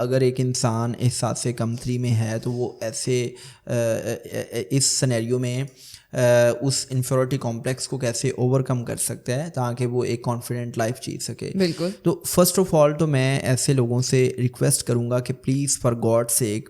اگر ایک انسان احساس کمتری میں ہے تو وہ ایسے اس سینیریو میں اس انفیورٹی کمپلیکس کو کیسے اوور کم کر سکتا ہے تاکہ وہ ایک کانفیڈنٹ لائف جی سکے. بالکل. تو فرسٹ آف آل تو میں ایسے لوگوں سے ریکویسٹ کروں گا کہ پلیز فار گاڈ سیک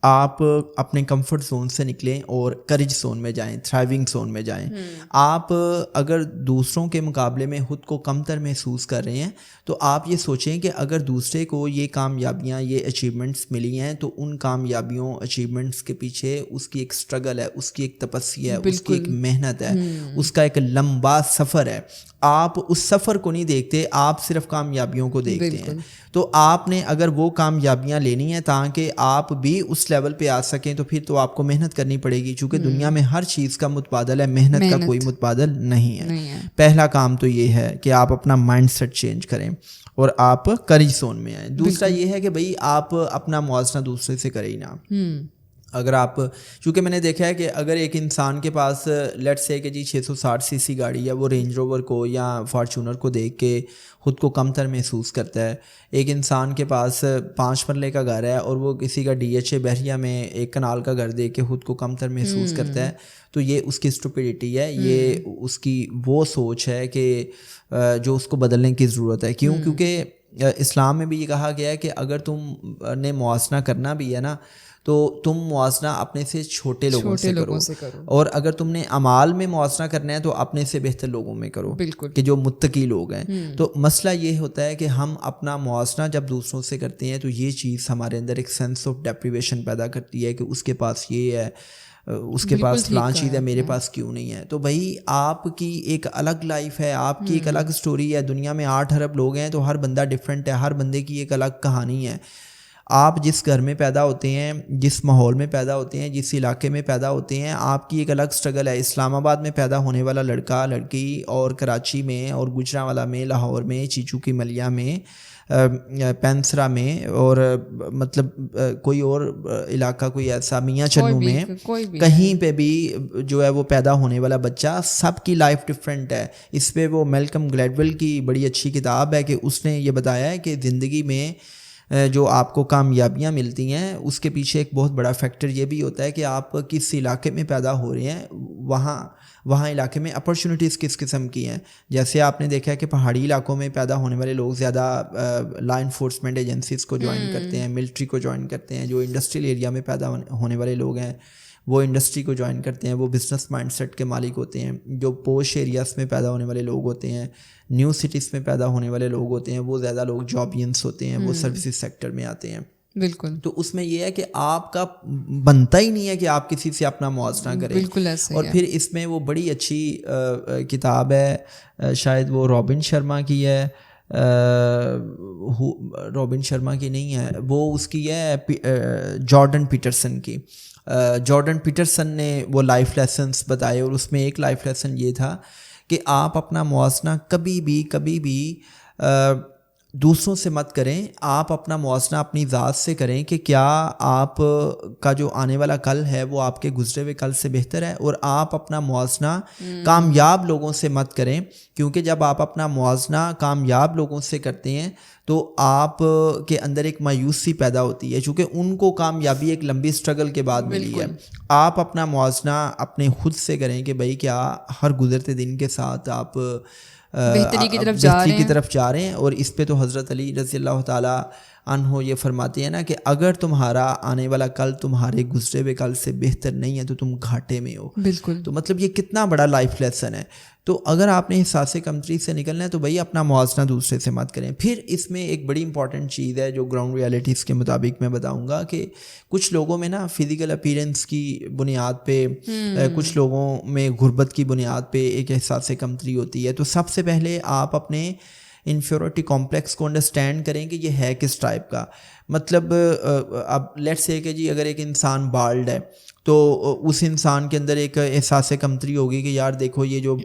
آپ اپنے کمفرٹ زون سے نکلیں اور کریج زون میں جائیں, تھرائیونگ زون میں جائیں. آپ اگر دوسروں کے مقابلے میں خود کو کم تر محسوس کر رہے ہیں تو آپ یہ سوچیں کہ اگر دوسرے کو یہ کامیابیاں, یہ اچیومنٹس ملی ہیں تو ان کامیابیوں اچیومنٹس کے پیچھے اس کی ایک اسٹرگل ہے, اس کی ایک تپسی ہے, اس کی ایک محنت ہے, اس کا ایک لمبا سفر ہے. آپ اس سفر کو نہیں دیکھتے, آپ صرف کامیابیوں کو دیکھتے ہیں. تو آپ نے اگر وہ کامیابیاں لینی ہیں تاکہ آپ بھی اس لیول پہ آ سکیں تو پھر تو آپ کو محنت کرنی پڑے گی, چونکہ دنیا میں ہر چیز کا متبادل ہے, محنت کا کوئی متبادل نہیں ہے. پہلا کام تو یہ ہے کہ آپ اپنا مائنڈ سیٹ چینج کریں اور آپ کریج زون میں آئیں. دوسرا یہ ہے کہ بھائی آپ اپنا موازنہ دوسرے سے کریں ہی نا. اگر آپ, چونکہ میں نے دیکھا ہے کہ اگر ایک انسان کے پاس لیٹ سے کہ جی 660 cc گاڑی ہے, وہ رینج روور کو یا فارچونر کو دیکھ کے خود کو کم تر محسوس کرتا ہے. ایک انسان کے پاس 5 مرلے کا گھر ہے اور وہ کسی کا DHA بحریہ میں 1 کنال کا گھر دیکھ کے خود کو کم تر محسوس کرتا ہے, تو یہ اس کی اسٹوپیڈیٹی ہے, یہ اس کی وہ سوچ ہے کہ جو اس کو بدلنے کی ضرورت ہے. کیوں؟ کیونکہ اسلام میں بھی یہ کہا گیا ہے کہ اگر تم نے موازنہ کرنا بھی ہے نا تو تم موازنہ اپنے سے چھوٹے لوگوں سے کرو, اور اگر تم نے اعمال میں موازنہ کرنا ہے تو اپنے سے بہتر لوگوں میں کرو کہ جو متقی لوگ ہیں. تو مسئلہ یہ ہوتا ہے کہ ہم اپنا موازنہ جب دوسروں سے کرتے ہیں تو یہ چیز ہمارے اندر ایک سینس آف ڈیپریویشن پیدا کرتی ہے کہ اس کے پاس یہ ہے, اس کے پاس فلاں چیز ہے, میرے پاس کیوں نہیں ہے. تو بھائی آپ کی ایک الگ لائف ہے, آپ کی ایک الگ سٹوری ہے. دنیا میں 8 ارب لوگ ہیں تو ہر بندہ ڈفرینٹ ہے, ہر بندے کی ایک الگ کہانی ہے. آپ جس گھر میں پیدا ہوتے ہیں, جس ماحول میں پیدا ہوتے ہیں, جس علاقے میں پیدا ہوتے ہیں, آپ کی ایک الگ سٹرگل ہے. اسلام آباد میں پیدا ہونے والا لڑکا لڑکی اور کراچی میں اور گجرانوالہ میں, لاہور میں, چیچو کی ملیا میں, پینسرا میں اور مطلب کوئی اور علاقہ کوئی ایسا میاں چنو میں, کہیں پہ بھی جو ہے وہ پیدا ہونے والا بچہ, سب کی لائف ڈفرینٹ ہے. اس پہ وہ میلکم گلیڈول کی بڑی اچھی کتاب ہے کہ اس نے یہ بتایا ہے کہ زندگی میں جو آپ کو کامیابیاں ملتی ہیں اس کے پیچھے ایک بہت بڑا فیکٹر یہ بھی ہوتا ہے کہ آپ کس علاقے میں پیدا ہو رہے ہیں, وہاں علاقے میں اپرچونیٹیز کس قسم کی ہیں. جیسے آپ نے دیکھا ہے کہ پہاڑی علاقوں میں پیدا ہونے والے لوگ زیادہ لا انفورسمنٹ ایجنسیز کو جوائن کرتے ہیں, ملٹری کو جوائن کرتے ہیں. جو انڈسٹریل ایریا میں پیدا ہونے والے لوگ ہیں وہ انڈسٹری کو جوائن کرتے ہیں, وہ بزنس مائنڈ سیٹ کے مالک ہوتے ہیں. جو پوش ایریاز میں پیدا ہونے والے لوگ ہوتے ہیں, نیو سٹیز میں پیدا ہونے والے لوگ ہوتے ہیں, وہ زیادہ لوگ جابینس ہوتے ہیں, وہ سروسز سیکٹر میں آتے ہیں. بالکل. تو اس میں یہ ہے کہ آپ کا بنتا ہی نہیں ہے کہ آپ کسی سے اپنا موازنہ کریں. بالکل ایسے. اور پھر اس میں وہ بڑی اچھی کتاب ہے, شاید وہ رابن شرما کی ہے, رابن شرما کی نہیں ہے, وہ اس کی ہے جارڈن پیٹرسن کی. جارڈن پیٹرسن نے وہ لائف لیسنس بتائے اور اس میں ایک لائف لیسن یہ تھا کہ آپ اپنا موازنہ کبھی بھی دوسروں سے مت کریں. آپ اپنا موازنہ اپنی ذات سے کریں کہ کیا آپ کا جو آنے والا کل ہے وہ آپ کے گزرے ہوئے کل سے بہتر ہے. اور آپ اپنا موازنہ کامیاب لوگوں سے مت کریں, کیونکہ جب آپ اپنا موازنہ کامیاب لوگوں سے کرتے ہیں تو آپ کے اندر ایک مایوسی پیدا ہوتی ہے, چونکہ ان کو کامیابی ایک لمبی سٹرگل کے بعد ملی ہے. آپ اپنا موازنہ اپنے خود سے کریں کہ بھائی کیا ہر گزرتے دن کے ساتھ آپ بہتری کی طرف جا رہے ہیں. اور اس پہ تو حضرت علی رضی اللہ تعالیٰ عنہ یہ فرماتے ہیں نا کہ اگر تمہارا آنے والا کل تمہارے گزرے ہوئے کل سے بہتر نہیں ہے تو تم گھاٹے میں ہو. بالکل. تو مطلب یہ کتنا بڑا لائف لیسن ہے. تو اگر آپ نے احساس کمتری سے نکلنا ہے تو بھائی اپنا موازنہ دوسرے سے مت کریں. پھر اس میں ایک بڑی امپورٹنٹ چیز ہے جو گراؤنڈ ریالٹیز کے مطابق میں بتاؤں گا کہ کچھ لوگوں میں نا فزیکل اپیرنس کی بنیاد پہ, کچھ لوگوں میں غربت کی بنیاد پہ ایک احساس کمتری ہوتی ہے. تو سب سے پہلے آپ اپنے انفیورٹی کمپلیکس کو انڈرسٹینڈ کریں کہ یہ ہے کس ٹائپ کا. مطلب اب لیٹ سے کہ جی اگر ایک انسان بالڈ ہے تو اس انسان کے اندر ایک احساس کمتری ہوگی کہ یار دیکھو یہ جو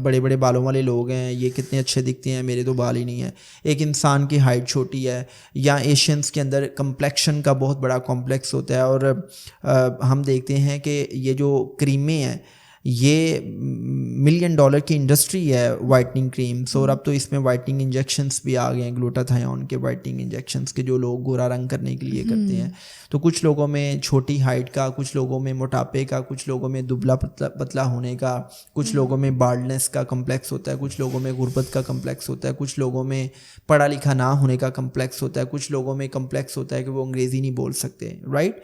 بڑے بڑے بالوں والے لوگ ہیں یہ کتنے اچھے دکھتے ہیں, میرے تو بال ہی نہیں ہیں. ایک انسان کی ہائٹ چھوٹی ہے, یا ایشینس کے اندر کمپلیکشن کا بہت بڑا کمپلیکس ہوتا ہے. اور ہم دیکھتے ہیں کہ یہ جو کریمیں ہیں یہ $1,000,000 کی انڈسٹری ہے وائٹننگ کریمس, اور اب تو اس میں وائٹننگ انجیکشنس بھی آ گئے ہیں, گلوٹاتھیون کے وائٹنگ انجیکشنس کے, جو لوگ گورا رنگ کرنے کے لیے کرتے ہیں. تو کچھ لوگوں میں چھوٹی ہائٹ کا, کچھ لوگوں میں موٹاپے کا, کچھ لوگوں میں دبلا پتلا ہونے کا, کچھ لوگوں میں بالڈنس کا کمپلیکس ہوتا ہے, کچھ لوگوں میں غربت کا کمپلیکس ہوتا ہے, کچھ لوگوں میں پڑھا لکھا نہ ہونے کا کمپلیکس ہوتا ہے, کچھ لوگوں میں کمپلیکس ہوتا ہے کہ وہ انگریزی نہیں بول سکتے, رائٹ.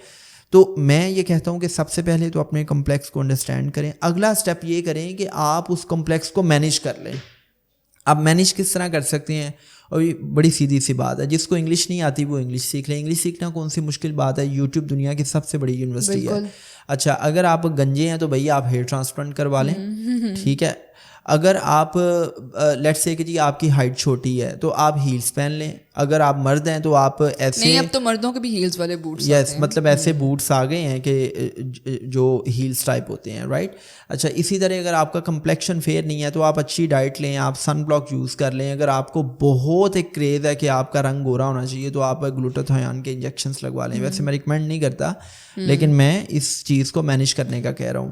تو میں یہ کہتا ہوں کہ سب سے پہلے تو اپنے کمپلیکس کو انڈرسٹینڈ کریں. اگلا اسٹیپ یہ کریں کہ آپ اس کمپلیکس کو مینیج کر لیں. آپ مینیج کس طرح کر سکتے ہیں؟ اور یہ بڑی سیدھی سی بات ہے, جس کو انگلش نہیں آتی وہ انگلش سیکھ لیں. انگلش سیکھنا کون سی مشکل بات ہے؟ یوٹیوب دنیا کی سب سے بڑی یونیورسٹی ہے. اچھا, اگر آپ گنجے ہیں تو بھائی آپ ہیئر ٹرانسپلانٹ کروا لیں, ٹھیک ہے. اگر آپ لیٹس سے کہ جی آپ کی ہائٹ چھوٹی ہے تو آپ ہیلس پہن لیں. اگر آپ مرد ہیں تو آپ ایسے, نہیں اب تو مردوں کے بھی ہیلز والے بوٹس یس مطلب ایسے بوٹس آ گئے ہیں کہ جو ہیلس ٹائپ ہوتے ہیں, رائٹ. اچھا, اسی طرح اگر آپ کا کمپلیکشن فیئر نہیں ہے تو آپ اچھی ڈائٹ لیں, آپ سن بلاک یوز کر لیں. اگر آپ کو بہت ایک کریز ہے کہ آپ کا رنگ گورا ہونا چاہیے تو آپ گلوٹاتھیون کے انجیکشنس لگوا لیں. ویسے میں ریکمینڈ نہیں کرتا, لیکن میں اس چیز کو مینیج کرنے کا کہہ رہا ہوں.